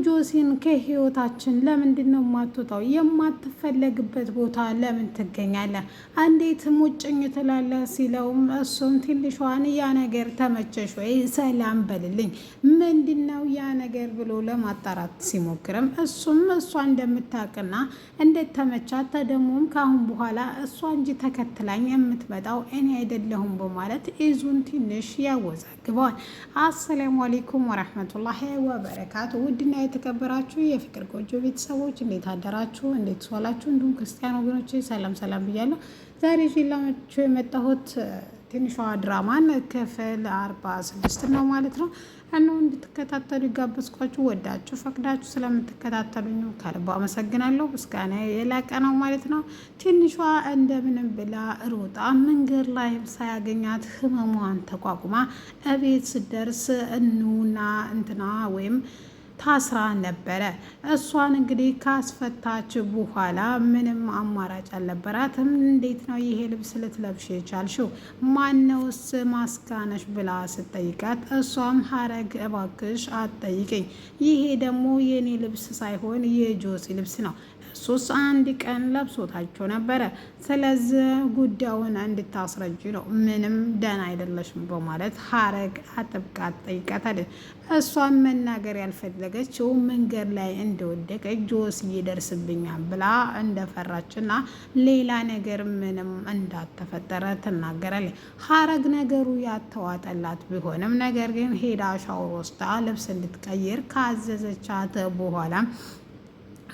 ጆሲን ከህይወታችን ለምንድን ነው የማትወጣው? የማትፈለግበት ቦታ ለምን ትገኛለህ? እንዴት ሙጭኝ ትላለህ? ሲለውም እሱም ትንሿን ያ ነገር ተመቸሽ ወይ ሰላም በልልኝ ምንድን ነው ያ ነገር ብሎ ለማጣራት ሲሞክርም እሱም እሷ እንደምታውቅና እንደተመቻት ተደሞም ካሁን በኋላ እሷ እንጂ ተከትላኝ የምትመጣው እኔ አይደለሁም በማለት ኢዙን ትንሽ ያወዛግበዋል። አሰላሙ አለይኩም ወረህመቱላሂ ወበረካቱ። ውድና የተከበራችሁ የፍቅር ጎጆ ቤተሰቦች እንዴት አደራችሁ? እንዴት ዋላችሁ? እንዲሁም ክርስቲያን ወገኖች ሰላም ሰላም ብያለሁ። ዛሬ ይዤላችሁ የመጣሁት ትንሿ ድራማን ክፍል 46 ነው ማለት ነው። እነሆ እንድትከታተሉ ይጋበዝኳችሁ። ወዳችሁ ፈቅዳችሁ ስለምትከታተሉኝ ከልብ አመሰግናለሁ። ምስጋና የላቀ ነው ማለት ነው። ትንሿ እንደምንም ብላ ሮጣ መንገድ ላይ ሳያገኛት ህመሟን ተቋቁማ እቤት ስደርስ እኑና እንትና ወይም ታስራ ነበረ። እሷን እንግዲህ ካስፈታች በኋላ ምንም አማራጭ አልነበራትም። እንዴት ነው ይሄ ልብስ ልትለብሽ የቻልሽው? ማነውስ ማስካነሽ ብላ ስትጠይቃት እሷም ሀረግ እባክሽ አትጠይቅኝ፣ ይሄ ደግሞ የኔ ልብስ ሳይሆን የጆሲ ልብስ ነው። እሱስ አንድ ቀን ለብሶታቸው ነበረ። ስለዚህ ጉዳዩን እንድታስረጅ ነው። ምንም ደህና አይደለሽም በማለት ሀረግ አጥብቃ ትጠይቃታለች። እሷን መናገር ያልፈለገችው መንገድ ላይ እንደወደቀ ጆሲ ይደርስብኛል ብላ እንደፈራችና ሌላ ነገር ምንም እንዳልተፈጠረ ትናገራለች። ሀረግ ነገሩ ያተዋጠላት ቢሆንም ነገር ግን ሄዳ ሻወር ወስዳ ልብስ እንድትቀይር ካዘዘቻት በኋላ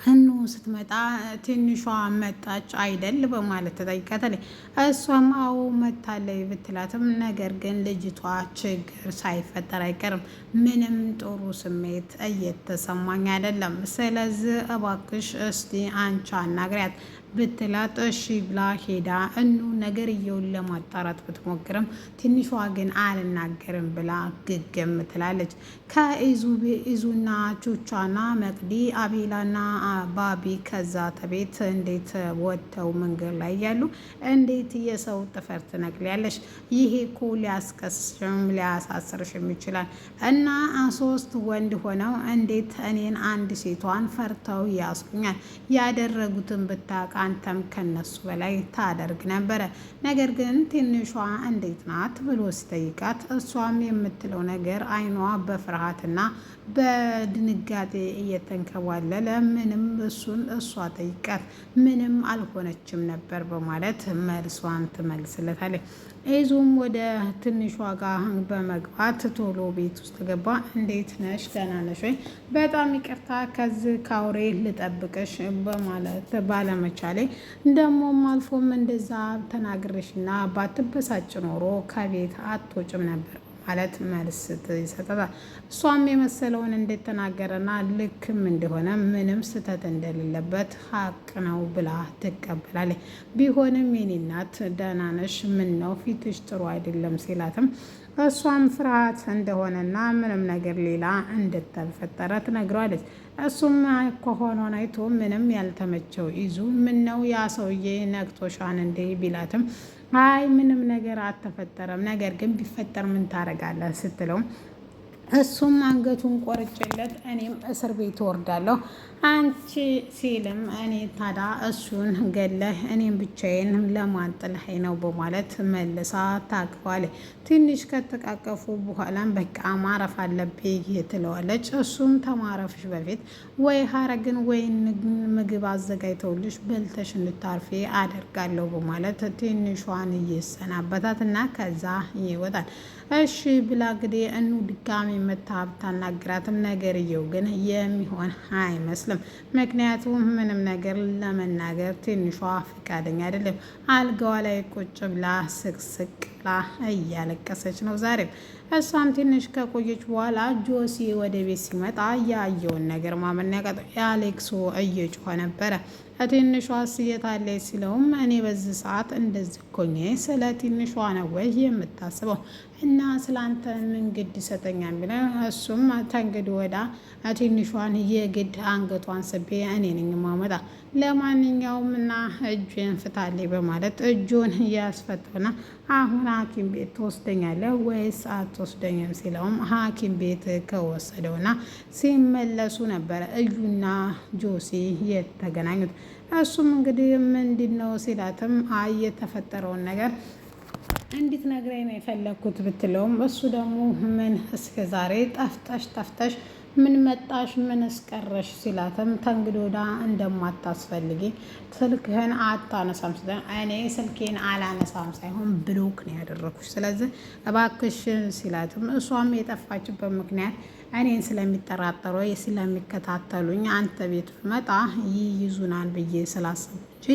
እኑ ስትመጣ ትንሿ መጣች አይደል በማለት ተጠይቃታለች። እሷም አዎ መታለች ብትላትም ነገር ግን ልጅቷ ችግር ሳይፈጠር አይቀርም፣ ምንም ጥሩ ስሜት እየተሰማኝ አይደለም፣ ስለዚህ እባክሽ እስቲ አንቺ አናግሪያት ብትላት እሺ ብላ ሄዳ እኑ ነገርየውን ለማጣራት ብትሞክርም ትንሿ ግን አልናገርም ብላ ግግም ትላለች። ከኢዙና ቹቻና መቅዲ አቤላና ባቢ ከዛ ተቤት እንዴት ወጥተው መንገድ ላይ ያሉ እንዴት የሰው ጥፍር ትነቅሊያለሽ? ይሄ እኮ ሊያስከስሽም ሊያሳስርሽም ይችላል እና ሶስት ወንድ ሆነው እንዴት እኔን አንድ ሴቷን ፈርተው ያስሩኛል? ያደረጉትን ብታውቅ አንተም ከነሱ በላይ ታደርግ ነበረ። ነገር ግን ትንሿ እንዴት ናት ብሎ ሲጠይቃት እሷም የምትለው ነገር አይኗ በፍርሃትና በድንጋጤ እየተንከባለለ ምንም እሱን እሷ ጠይቃት ምንም አልሆነችም ነበር በማለት መልሷን ትመልስለታለች። ኢዙም ወደ ትንሿ ጋር በመግባት ቶሎ ቤት ውስጥ ገባ። እንዴት ነሽ? ደህና ነሽ ወይ? በጣም ይቅርታ ከዚህ ካውሬ ልጠብቅሽ በማለት ባለመቻሌ ደግሞም አልፎም እንደዛ ተናግረሽና ባትበሳጭ ኖሮ ከቤት አትወጭም ነበር ማለት መልስ ይሰጣታል። እሷም የመሰለውን እንደተናገረና ልክም እንደሆነ ምንም ስህተት እንደሌለበት ሀቅ ነው ብላ ትቀበላለች። ቢሆንም የኔ እናት ደህና ነሽ? ምን ነው ፊትሽ ጥሩ አይደለም ሲላትም እሷም ፍርሃት እንደሆነና ምንም ነገር ሌላ እንደተፈጠረ ትነግረዋለች። እሱም ከሆነውን አይቶ ምንም ያልተመቸው ይዙ ምን ነው ያ ሰውዬ ነቅቶሻን እንዴ ቢላትም አይ ምንም ነገር አልተፈጠረም፣ ነገር ግን ቢፈጠር ምን ታደርጋለህ ስትለው እሱም አንገቱን ቆርጬለት እኔም እስር ቤት ወርዳለሁ አንቺ ሲልም እኔ ታዲያ እሱን ገለህ እኔም ብቻዬን ለማንጥልህ ነው በማለት መልሳ ታቅፋለች። ትንሽ ከተቃቀፉ በኋላም በቃ ማረፍ አለብኝ ትለዋለች። እሱም ተማረፍሽ በፊት ወይ ሀረግን ወይ ምግብ አዘጋጅተውልሽ በልተሽ እንድታርፊ አደርጋለሁ በማለት ትንሿን እየሰናበታት እና ከዛ ይወጣል። እሺ ብላ እንግዲህ እኑ ድጋሚ መታብ ታናግራትም ነገርየው ግን የሚሆን አይመስልም። ምክንያቱም ምንም ነገር ለመናገር ትንሿ ፈቃደኛ አይደለም። አልጋዋ ላይ ቁጭ ብላ ስቅስቅ ብላ እያለቀሰች ነው ዛሬም። እሷም ትንሽ ከቆየች በኋላ ጆሲ ወደ ቤት ሲመጣ ያየውን ነገር ማመን ያቃተው። የአሌክሶ እየጮኸ ነበረ። ትንሿ የታለች ሲለውም እኔ በዚህ ሰዓት እንደዚህ ኮኜ ስለ ትንሿ ነው ወይ የምታስበው እና ስላንተ ምን ግድ ይሰጠኛል ብለ እሱም ተንግድ ወዳ ትንሿን የግድ አንገቷን ስቤ እኔ ነኝ ማመጣ ለማንኛውም እና እጁን ፍታልኝ በማለት እጁን ያስፈተውና አሁን ሐኪም ቤት ትወስደኛለህ ወይስ አትወስደኝም ሲለውም ሐኪም ቤት ከወሰደውና ሲመለሱ ነበረ እዩና ጆሲ የተገናኙት። እሱም እንግዲህ ምንድነው ሲላትም የተፈጠረውን ነገር እንድትነግረኝ ነው የፈለግኩት ብትለውም እሱ ደግሞ ምን እስከ ዛሬ ጠፍተሽ ምን መጣሽ ምን እስቀረሽ ሲላትም ተንግዶዳ እንደማታስፈልጊ ስልክህን አታነሳም ሲል እኔ ስልኬን አላነሳም ሳይሆን ብሎክ ነው ያደረኩሽ ስለዚህ እባክሽ ሲላትም እሷም የጠፋችበት ምክንያት እኔን ስለሚጠራጠሩ ስለሚከታተሉኝ አንተ ቤት መጣ ይይዙናል ብዬ ስላሰብኩ እንጂ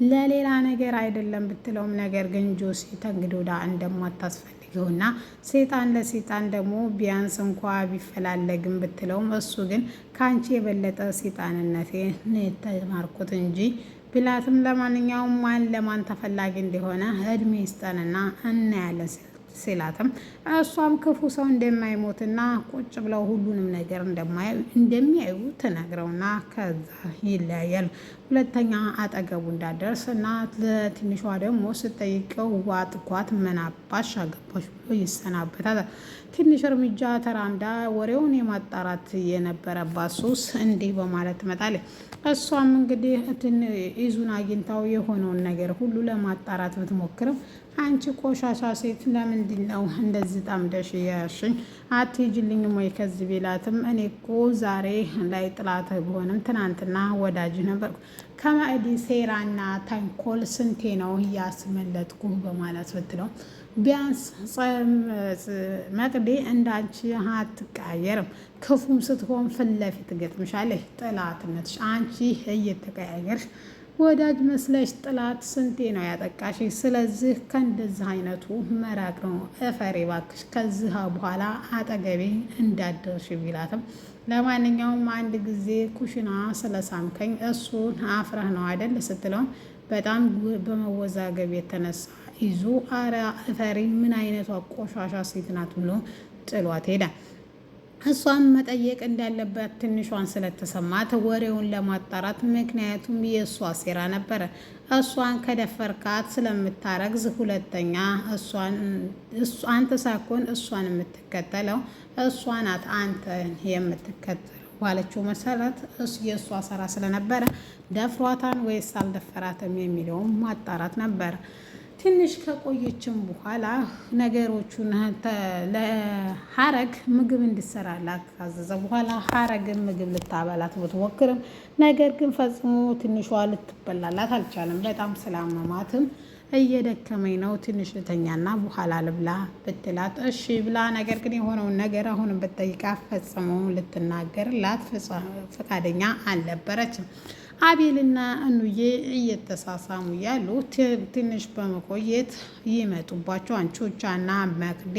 ለሌላ ነገር አይደለም ብትለውም ነገር ግን ጆሲ ተንግዶዳ እንደማታስፈልገውና ሴጣን ለሴጣን ደግሞ ቢያንስ እንኳ ቢፈላለግም ብትለውም እሱ ግን ከአንቺ የበለጠ ሴጣንነቴ ነው የተማርኩት እንጂ ቢላትም ለማንኛውም ማን ለማን ተፈላጊ እንደሆነ እድሜ ይስጠንና እናያለን ሲላትም እሷም ክፉ ሰው እንደማይሞትና ቁጭ ብለው ሁሉንም ነገር እንደሚያዩ ተናግረውና ከዛ ይለያያሉ። ሁለተኛ አጠገቡ እንዳደርስ እና ለትንሿ ደግሞ ስጠይቀው ዋጥኳት መናባሽ አገባሽ ብሎ ይሰናበታል። ትንሽ እርምጃ ተራምዳ ወሬውን የማጣራት የነበረባት ሱስ እንዲህ በማለት ትመጣለች። እሷም እንግዲህ ይዙን አግኝታው የሆነውን ነገር ሁሉ ለማጣራት ብትሞክርም አንቺ ቆሻሻ ሴት ለምንድን ነው እንደዚህ ጠምደሽ ያሽኝ አትሄጂልኝም ወይ ከዚህ ቢላትም እኔ እኮ ዛሬ ላይ ጥላት ቢሆንም ትናንትና ወዳጅ ነበርኩ ከማዕዲ ሴራና ተንኮል ስንቴ ነው እያስመለጥኩ በማለት ብትለው ቢያንስ መቅዲ እንዳንቺ አትቀያየርም ክፉም ስትሆን ፊት ለፊት ትገጥምሻለች ጥላትነትሽ አንቺ እየተቀያየርሽ ወዳጅ መስለሽ ጥላት ስንቴ ነው ያጠቃሽ ስለዚህ ከእንደዚህ አይነቱ መራቅ ነው እፈሪ ባክሽ ከዚህ በኋላ አጠገቤ እንዳደርሽ ቢላትም ለማንኛውም አንድ ጊዜ ኩሽና ስለሳምከኝ እሱን አፍረህ ነው አይደል ስትለው በጣም በመወዛገብ የተነሳ ይዞ አረ እፈሪ ምን አይነቷ ቆሻሻ ሴት ናት ብሎ ጥሏት ሄደ። እሷን መጠየቅ እንዳለበት ትንሿን ስለተሰማት ወሬውን ለማጣራት ምክንያቱም የእሷ ሴራ ነበረ። እሷን ከደፈርካት ስለምታረግዝ ሁለተኛ አንተ ሳኮን እሷን የምትከተለው እሷ ናት አንተን የምትከተለው ባለችው መሰረት የእሷ ስራ ስለነበረ ደፍሯታን ወይስ አልደፈራትም የሚለውን ማጣራት ነበረ። ትንሽ ከቆየችም በኋላ ነገሮቹን ለሀረግ ምግብ እንዲሰራላት ካዘዘ በኋላ ሀረግን ምግብ ልታበላት ብትሞክርም ነገር ግን ፈጽሞ ትንሿ ልትበላላት አልቻለም። በጣም ስላመማትም እየደከመኝ ነው ትንሽ ልተኛና በኋላ ልብላ ብትላት እሺ ብላ ነገር ግን የሆነውን ነገር አሁንም ብትጠይቃ ፈጽሞ ልትናገርላት ፈቃደኛ አልነበረችም። አቤልና እኑዬ እየተሳሳሙ ያሉ ትንሽ በመቆየት ይመጡባቸው አንቾቻና መቅዲ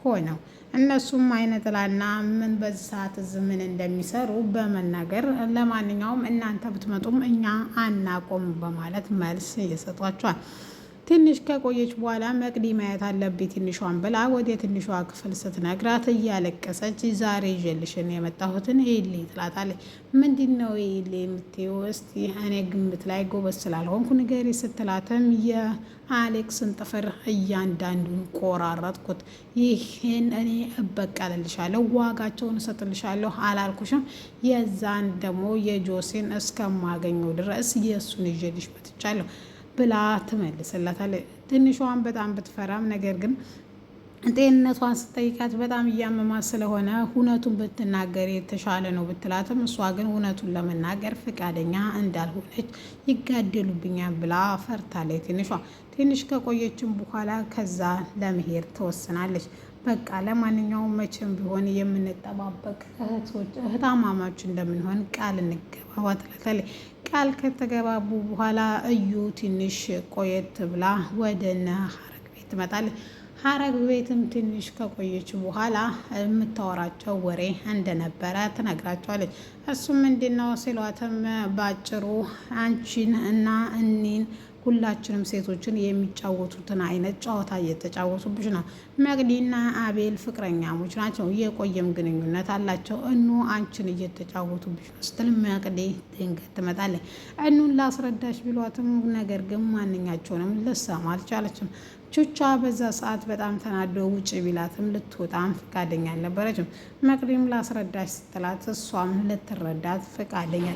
ሆነው እነሱም አይነጥላና ምን በዚህ ሰዓት ምን እንደሚሰሩ በመናገር ለማንኛውም እናንተ ብትመጡም እኛ አናቆም በማለት መልስ ይሰጧቸዋል። ትንሽ ከቆየች በኋላ መቅዲ ማየት አለብኝ ትንሿን ብላ ወደ ትንሿ ክፍል ስትነግራት እያለቀሰች ዛሬ ይዤልሽን የመጣሁትን ይሌ ትላታለች። ምንድነው ይሌ የምትይው? እስቲ እኔ ግምት ላይ ጎበዝ ስላልሆንኩ ንገሪ ስትላትም የአሌክስን ጥፍር እያንዳንዱን ቆራረጥኩት፣ ይህን እኔ እበቀልልሻለሁ፣ ዋጋቸውን እሰጥልሻለሁ አላልኩሽም? የዛን ደግሞ የጆሲን እስከማገኘው ድረስ የእሱን ይዤልሽ መጥቻለሁ ብላ ትመልስላታለች። ትንሿን በጣም ብትፈራም ነገር ግን ጤንነቷን ስጠይቃት በጣም እያመማት ስለሆነ እውነቱን ብትናገር የተሻለ ነው ብትላትም እሷ ግን እውነቱን ለመናገር ፈቃደኛ እንዳልሆነች ይጋደሉብኛል ብላ ፈርታለች። ትንሽ ከቆየችም በኋላ ከዛ ለመሄድ ትወስናለች። በቃ ለማንኛውም መቼም ቢሆን የምንጠባበቅ እህታማማች እንደምንሆን ቃል እንገባባ ትላታለች። ቃል ከተገባቡ በኋላ እዩ ትንሽ ቆየት ብላ ወደ እነ ሀረግ ቤት ትመጣለች። ሐረግ ቤትም ትንሽ ከቆየች በኋላ የምታወራቸው ወሬ እንደነበረ ትነግራቸዋለች። እሱም ምንድነው ሲሏትም በአጭሩ አንቺን እና እኔን ሁላችንም ሴቶችን የሚጫወቱትን አይነት ጨዋታ እየተጫወቱብሽ ነው። መቅዲና አቤል ፍቅረኛሞች ናቸው፣ የቆየም ግንኙነት አላቸው። እኑ አንቺን እየተጫወቱብሽ ነው ስትል መቅዲ ድንገት ትመጣለች። እኑን ላስረዳሽ ቢሏትም ነገር ግን ማንኛቸውንም ልሰማ አልቻለችም። ቹቻ በዛ ሰዓት በጣም ተናዶ ውጭ ቢላትም ልትወጣም ፈቃደኛ አልነበረችም። መቅዲም ላስረዳሽ ስትላት እሷም ልትረዳት ፈቃደኛ።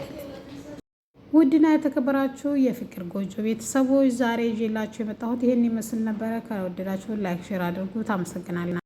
ውድና የተከበራችሁ የፍቅር ጎጆ ቤተሰቦች ዛሬ ይዤላችሁ የመጣሁት ይህን ይመስል ነበረ። ከወደዳችሁ ላይክ፣ ሼር አድርጉት። አመሰግናለሁ።